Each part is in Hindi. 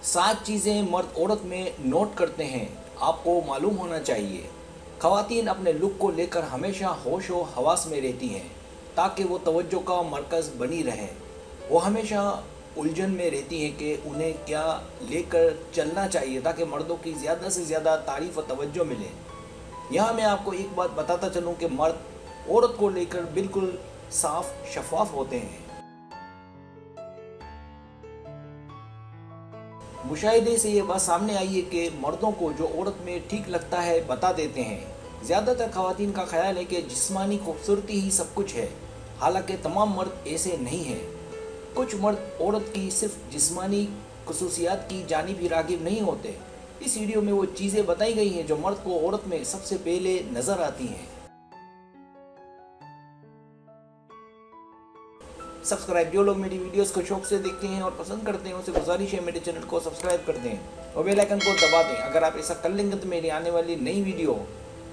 7 चीज़ें मर्द औरत में नोट करते हैं, आपको मालूम होना चाहिए। ख़वातीन अपने लुक को लेकर हमेशा होश व हवास में रहती हैं ताकि वो तवज्जो का मरकज़ बनी रहें। वो हमेशा उलझन में रहती हैं कि उन्हें क्या लेकर चलना चाहिए ताकि मर्दों की ज़्यादा से ज़्यादा तारीफ़ व तवज्जो मिले। यहाँ मैं आपको एक बात बताता चलूँ कि मर्द औरत को लेकर बिल्कुल साफ शफाफ होते हैं। मुशाहिदे से ये बात सामने आई है कि मर्दों को जो औरत में ठीक लगता है बता देते हैं। ज़्यादातर ख़वातीन का ख्याल है कि जिस्मानी खूबसूरती ही सब कुछ है, हालांकि तमाम मर्द ऐसे नहीं हैं। कुछ मर्द औरत की सिर्फ जिस्मानी खसूसियात की जानिब ही राग़िब नहीं होते। इस वीडियो में वो चीज़ें बताई गई हैं जो मर्द को औरत में सबसे पहले नज़र आती हैं। सब्सक्राइब, जो लोग मेरी वीडियोस को शौक से देखते हैं और पसंद करते हैं उनसे गुजारिश है मेरे चैनल को सब्सक्राइब कर दें और बेल आइकन को दबा दें। अगर आप ऐसा कर लेंगे तो मेरी आने वाली नई वीडियो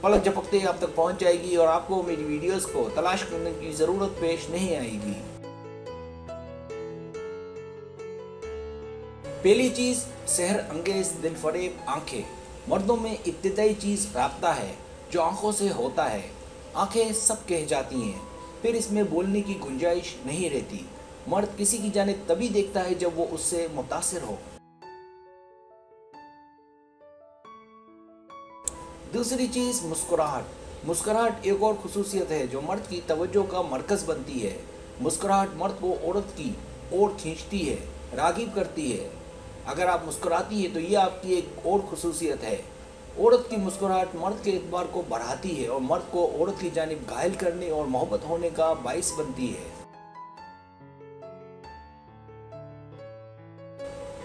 पलक झपकते ही आप तक पहुंच जाएगी और आपको मेरी वीडियोस को तलाश करने की ज़रूरत पेश नहीं आएगी। पहली चीज़, सहर अंगेज दिलफरेब आंखें। मर्दों में इब्तिदाई चीज़ राब्ता है जो आंखों से होता है। आंखें सब कह जाती हैं, फिर इसमें बोलने की गुंजाइश नहीं रहती। मर्द किसी की जानिब तभी देखता है जब वो उससे मुतासिर हो। दूसरी चीज़, मुस्कुराहट। मुस्कुराहट एक और खुसूसियत है जो मर्द की तवज्जो का मरकज़ बनती है। मुस्कुराहट मर्द को औरत की ओर खींचती है, राग़िब करती है। अगर आप मुस्कुराती है तो ये आपकी एक और खुसूसियत है। औरत की मुस्कुराहट मर्द के एतबार को बढ़ाती है और मर्द को औरत की जानिब घायल करने और मोहब्बत होने का बाइस बनती है।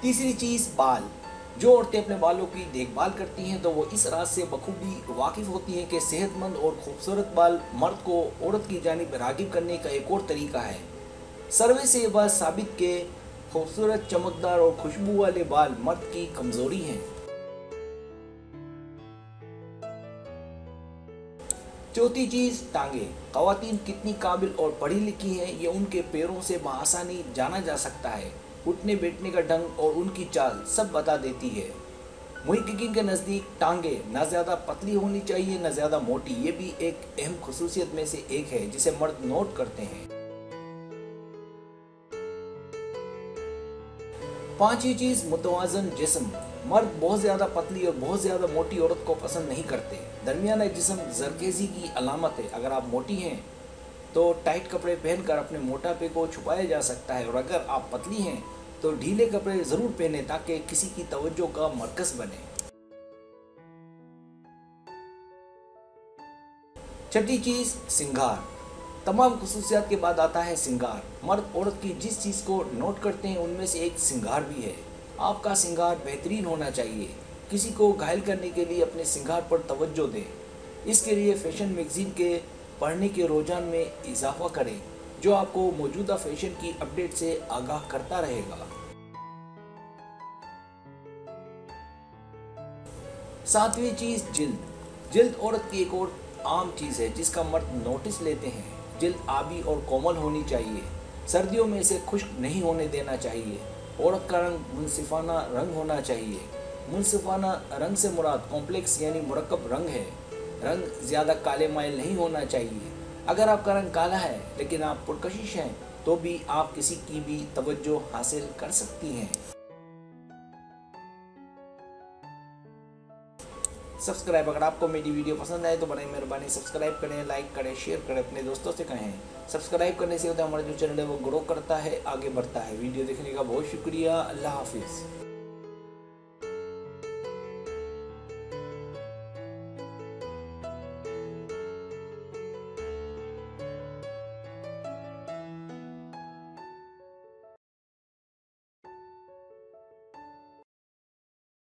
तीसरी चीज़, बाल। जो औरतें अपने बालों की देखभाल करती हैं तो वो इस राज से बखूबी वाकिफ़ होती हैं कि सेहतमंद और खूबसूरत बाल मर्द को औरत की जानिब राग़िब करने का एक और तरीका है। सर्वे से ये बात साबित कि खूबसूरत, चमकदार और खुशबू वाले बाल मर्द की कमज़ोरी हैं। चौथी चीज़, टांगे। ख़वातीन कितनी काबिल और पढ़ी लिखी हैं ये उनके पैरों से बआसानी जाना जा सकता है। उठने बैठने का ढंग और उनकी चाल सब बता देती है। मुहक्किकीन के नज़दीक टांगे ना ज़्यादा पतली होनी चाहिए ना ज़्यादा मोटी। ये भी एक अहम खुसूसियत में से एक है जिसे मर्द नोट करते हैं। पांचवी चीज़, मुतवाज़न जिस्म। मर्द बहुत ज़्यादा पतली और बहुत ज़्यादा मोटी औरत को पसंद नहीं करते। दरमियाना जिस्म ज़रकेज़ी की अलामत है। अगर आप मोटी हैं तो टाइट कपड़े पहनकर अपने मोटापे को छुपाया जा सकता है और अगर आप पतली हैं तो ढीले कपड़े ज़रूर पहने ताकि किसी की तवज्जो का मरकज़ बने। छठी चीज़, सिंगार। तमाम खुसूसियात के बाद आता है सिंगार। मर्द औरत की जिस चीज़ को नोट करते हैं उनमें से एक सिंगार भी है। आपका सिंगार बेहतरीन होना चाहिए। किसी को घायल करने के लिए अपने सिंगार पर तवज्जो दें। इसके लिए फैशन मैगज़ीन के पढ़ने के रुझान में इजाफा करें जो आपको मौजूदा फैशन की अपडेट से आगाह करता रहेगा। सातवीं चीज़, जिल्द। जिल्द औरत की एक और आम चीज़ है जिसका मर्द नोटिस लेते हैं। जिल्द आबी और कोमल होनी चाहिए। सर्दियों में इसे खुश्क नहीं होने देना चाहिए। औरत का रंग मुनसिफाना रंग होना चाहिए। मुनसिफाना रंग से मुराद कॉम्प्लेक्स यानी मुरक्कब रंग है। रंग ज़्यादा काले माइल नहीं होना चाहिए। अगर आपका रंग काला है लेकिन आप पुरकशिश हैं तो भी आप किसी की भी तवज्जो हासिल कर सकती हैं। सब्सक्राइब, अगर आपको मेरी वीडियो पसंद आए तो बड़ी मेहरबानी सब्सक्राइब करें, लाइक करें, शेयर करें, अपने दोस्तों से कहें। सब्सक्राइब करने से होता है हमारा जो चैनल है वो ग्रो करता है, आगे बढ़ता है। वीडियो देखने का बहुत शुक्रिया। अल्लाह हाफिज़।